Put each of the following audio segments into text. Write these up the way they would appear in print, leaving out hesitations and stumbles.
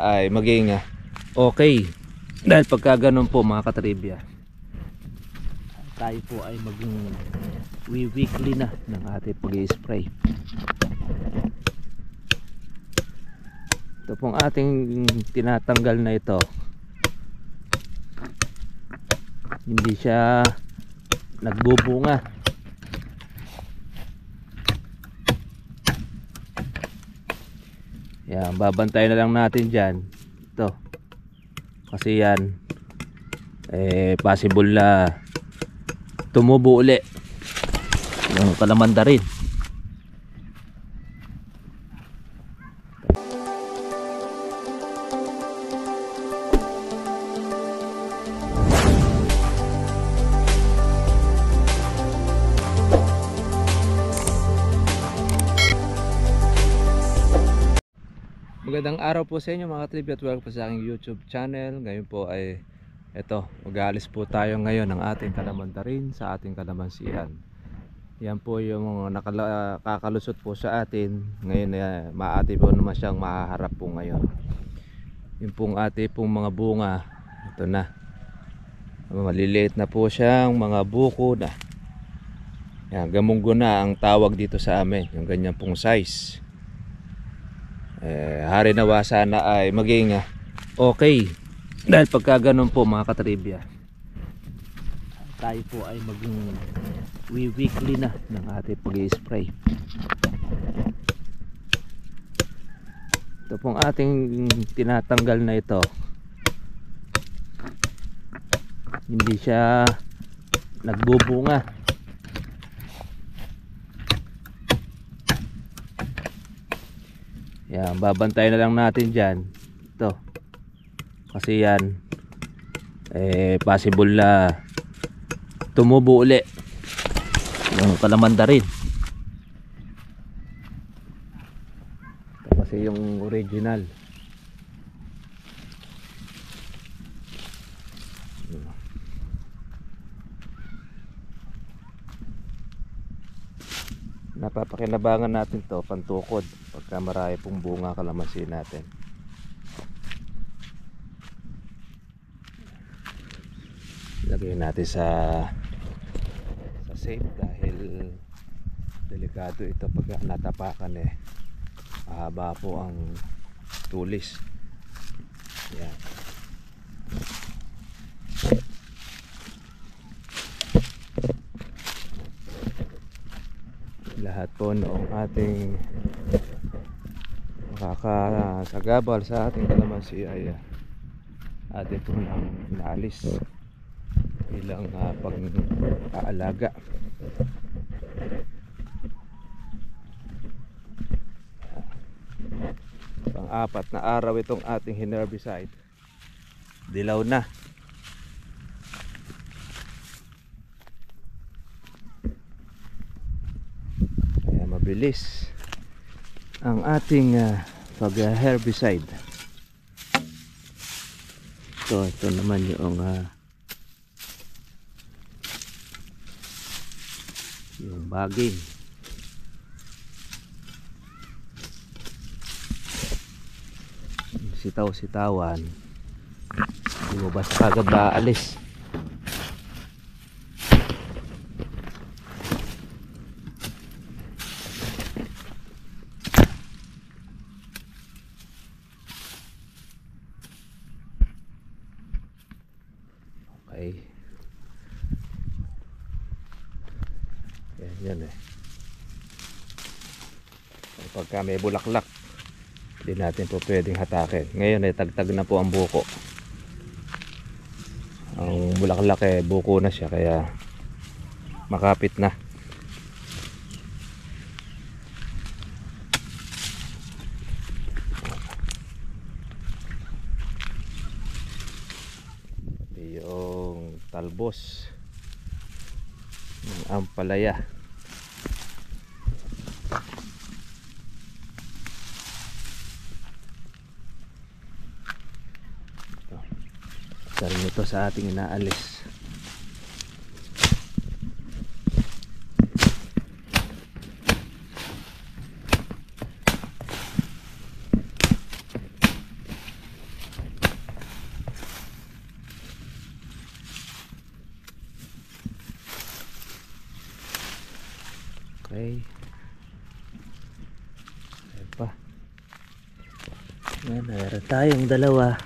ay maging okay. Dahil pagka ganun po mga katribya, tayo po ay maging weekly na ng ating pag-i-spray. Ito pong ating tinatanggal na ito, hindi siya nagbubunga. Yan, babantay na lang natin dyan ito, kasi yan possible na tumubo uli yung kalamanda rin. Magandang araw po sa inyo mga tribute, welcome po sa aking YouTube channel. Ngayon po ay mag-aalis po tayo ngayon ng ating kalamandarin sa ating kalamansian. Yan po yung nakakalusot po sa atin ngayon, maati po naman siyang mahaharap po ngayon. Yung pong ating pong mga bunga, ito na, maliliit na po siyang mga buko na. Yan, gamunggo na ang tawag dito sa amin, yung ganyan pong size. Hari nawa sana ay maging okay. Dahil pagka ganun po mga katribya, tayo po ay maging weekly na ng ating pag-i-spray. Ito pong ating tinatanggal na ito, hindi siya nagbubunga. Yan, babantay na lang natin dyan ito, kasi yan possible na tumubo uli yung kalamanda rin. Ito kasi yung original. Napapakinabangan natin to pantukod pagka marami pong bunga kalamansi natin. Lagay natin sa safe dahil delikado ito pagka natapakan, mahaba po ang tulis. Yan. Lahat po noong ating makakasagabal sa ating kalamansi ay atin po nang inaalis bilang pag-aalaga. Pang-apat na araw itong ating herbicide, dilaw na. Mabilis ang ating pag-herbicide. Ito naman yung baging. Sitaw-sitawan, hindi mo basta kagad maalis. Yan pagka may bulaklak, hindi natin po pwedeng hatakin. Ngayon ay tagtag na po ang buko. Ang bulaklak buko na siya, kaya makapit na. Yung talbos ng ampalaya. Isa rin ito sa ating inaalis. Okay. Ayan pa. Ayan, meron tayong dalawa.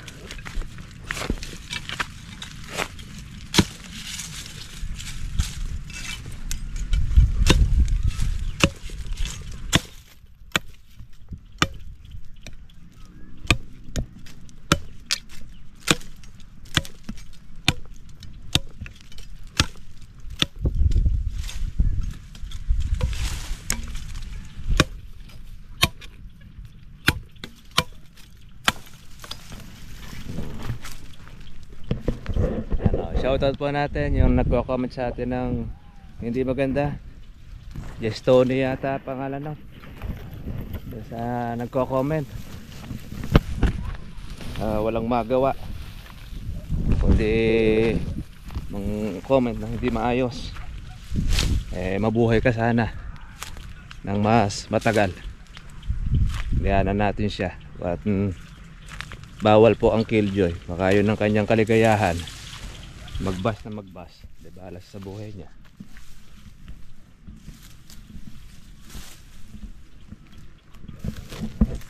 Shoutout po natin yung nagko-comment sa atin ng hindi maganda. Yes Tony yata pangalan, no? Sa nagko-comment. Walang magawa kundi mag-comment na hindi maayos. Mabuhay ka sana ng mas matagal. Liyanan natin siya. At bawal po ang killjoy. Baka yun ang kanyang kaligayahan. Magbas na magbas, di ba, alas sa buhay niya.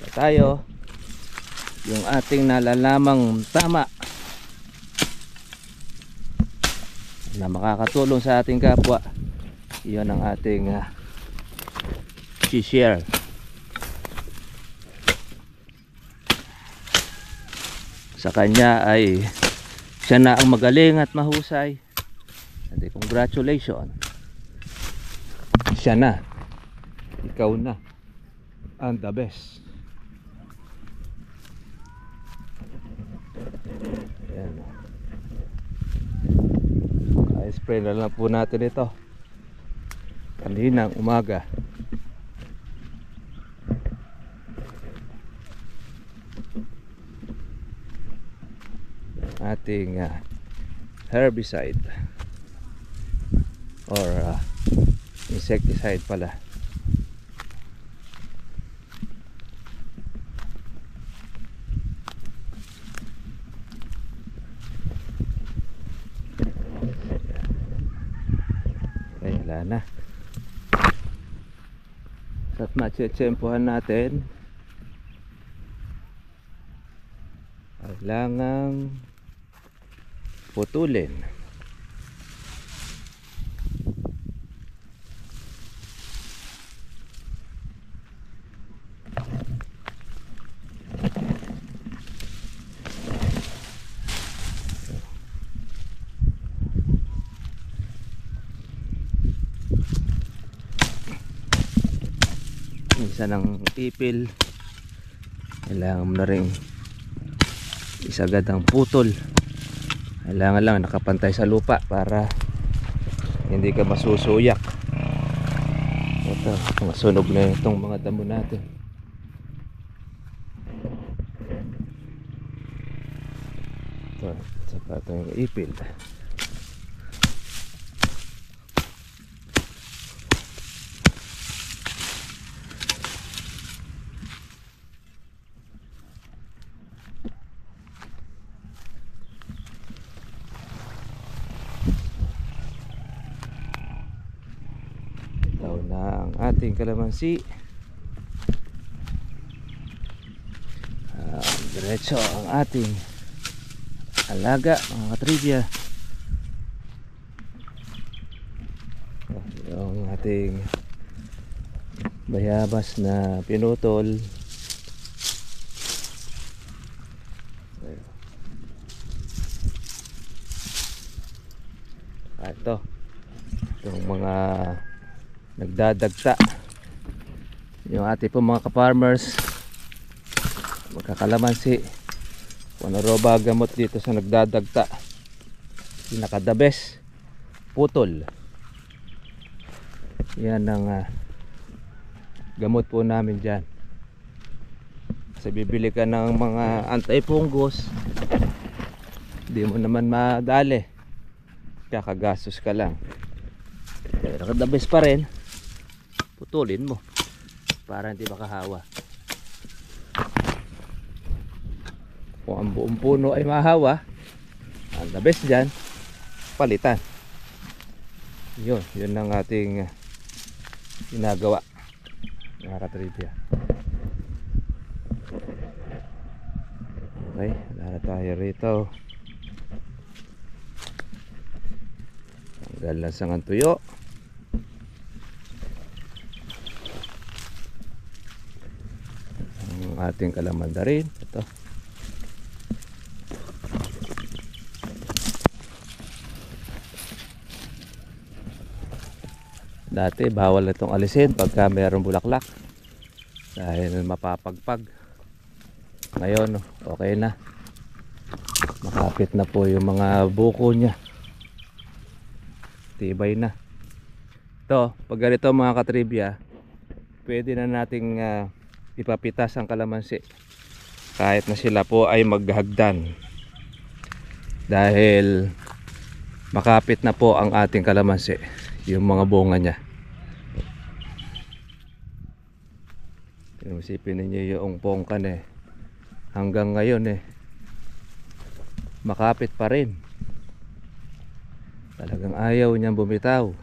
Tayo yung ating nalalamang tama na makakatulong sa ating kapwa, iyon ang ating share. Sa kanya ay siya na ang magaling at mahusay. And congratulations. Siya na. Ikaw na ang the best. Ayan. I-spray na lang po natin ito kaninang umaga. Ating herbicide or insecticide pala. Okay, wala na. At matsetsempohan natin. Kailangang putulin. Isa ng ipil, kailangan mo na rin isagad ang putol. Kailangan lang nakapantay sa lupa para hindi ka masusuyak. Ito, masunog na itong mga damo natin. Ito, saka ito yung ipil. Na ang ating kalamansi. Diretso ang ating alaga, mga trivia. Yung ating bayabas na pinutol. Ito, itong mga nagdadagta, yung ating po mga ka-farmers, magkakalamansi, kung ano ba gamot dito sa nagdadagta, pinaka the best, putol. Yan ang gamot po namin dyan. Kasi bibili ka ng mga anti-fungus, hindi mo naman madali, kakagastos ka lang. Pero the best pa rin, putulin mo para hindi makahawa. Kung ang buong puno ay mahawa, ang the best dyan, palitan. Yun ang ating ginagawa mga katribya. Okay, wala na tayo rito. Tanggal lang sa ng tuyo. Ang ating kalamanda rin. Ito. Dati bawal itong alisin pagka mayroong bulaklak dahil mapapagpag. Ngayon okay na, makapit na po yung mga buko nya, tibay na. Ito, pag ganito mga katribya, pwede na nating ipapitas ang kalamansi kahit na sila po ay maghagdan, dahil makapit na po ang ating kalamansi, yung mga bunga nya. Isipin ninyo yung pongkan hanggang ngayon makapit pa rin. Talagang ayaw niyang bumitaw.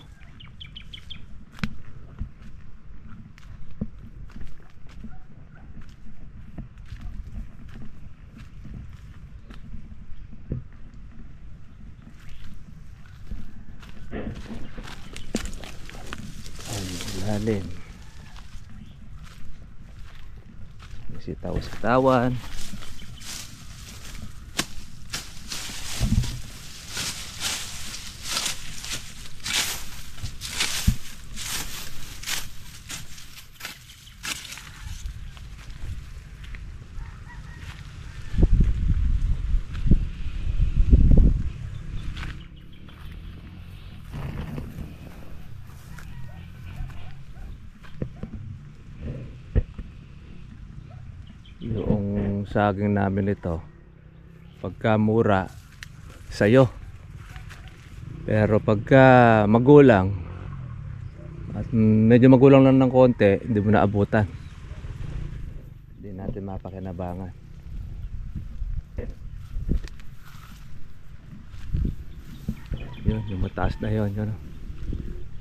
Ang lalim. Sitaw-sitawan. Yung saging namin ito pagka mura sayo, pero pagka magulang at medyo magulang lang ng konti, hindi mo naabutan, hindi natin mapakinabangan. Yun, yung mataas na yun,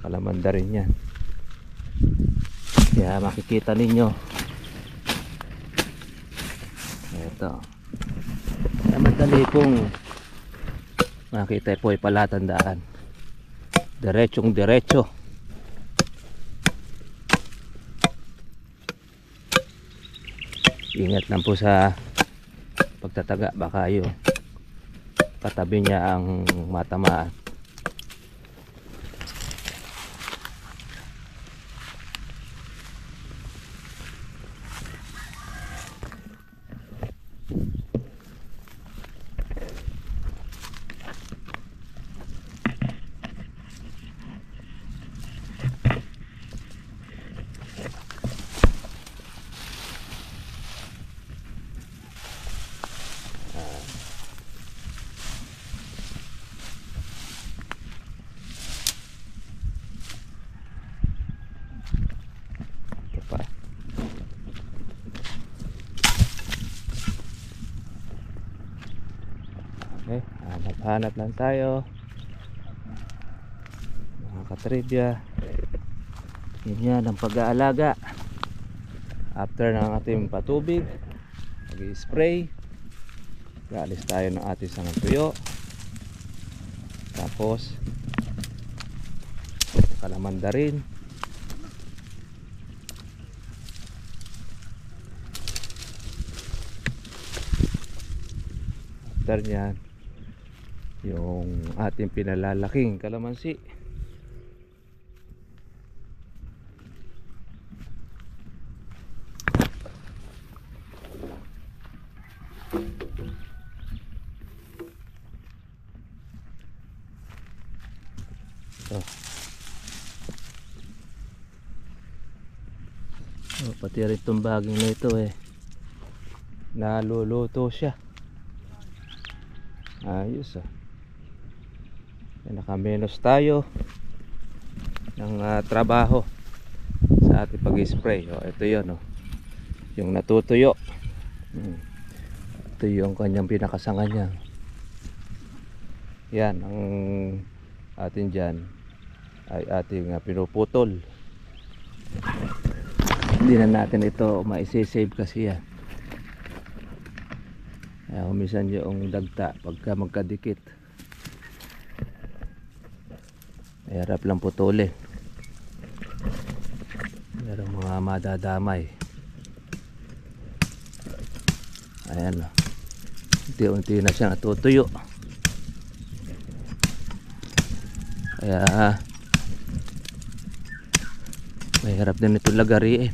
kalamanda rin yan. Kaya makikita ninyo ito, madali pong makita po, ipalatandaan, diretsong diretso. Ingat lang po sa pagtataga, baka yung katabi niya ang matamaan. Okay, hanap lang tayo mga katribya. Yan ang pag-aalaga after ng ating patubig, mag-i-spray, galis tayo ng ating sangang tuyo, tapos kalamanda rin. After nyan, yung ating pinalalaking kalamansi. Pati rin itong baging na ito naluluto siya. Ayos nakamenos tayo ng trabaho sa ating pag-spray. Ito yun yung natutuyo. Ito yung kanyang pinakasanga niya. Yan ang atin dyan ay ating pinuputol Hindi na natin ito maisisave kasi yan. Kaya kumisan yung dagta pagka magkadikit, hirap lang putulin. Merong mga madadamay. Ayan o, unti-unti na siya natutuyo. Kaya mahirap din ito lagariin.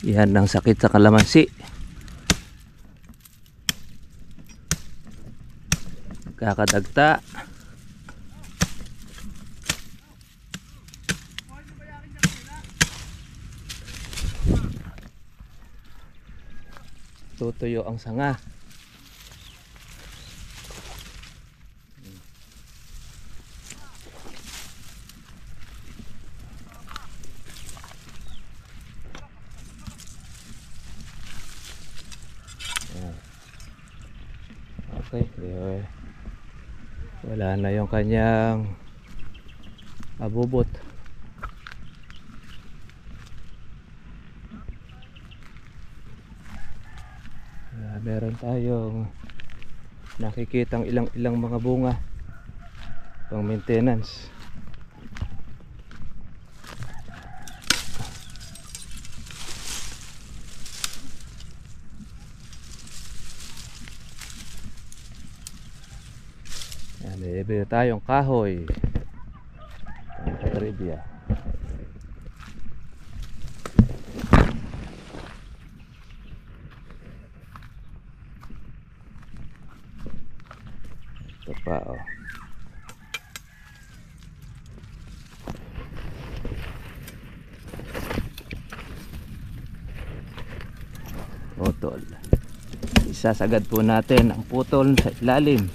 Yan ang sakit sa kalamansi. Kakadagta. Tutuyo ang sanga. Okay, wala na yung kanyang abubot. Meron tayong nakikitang ilang mga bunga pang maintenance. May bili tayong kahoy pang katribya. Ito pa oh. Putol. Isasagad po natin ang putol sa ilalim.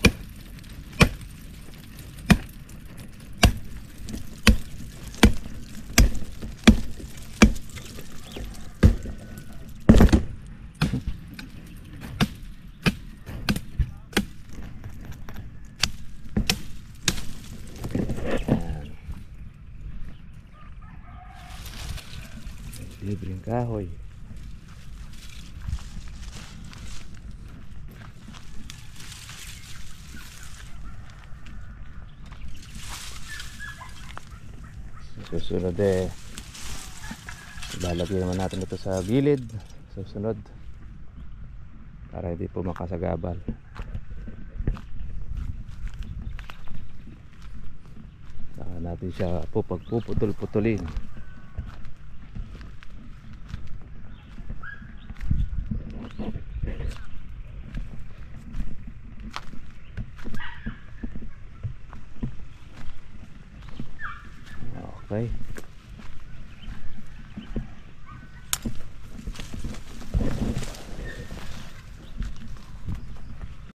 Libreng kahoy. Susunod ilalagay naman natin ito sa gilid susunod para hindi po makasagabal. Saka natin siya puputol-putulin. Okay.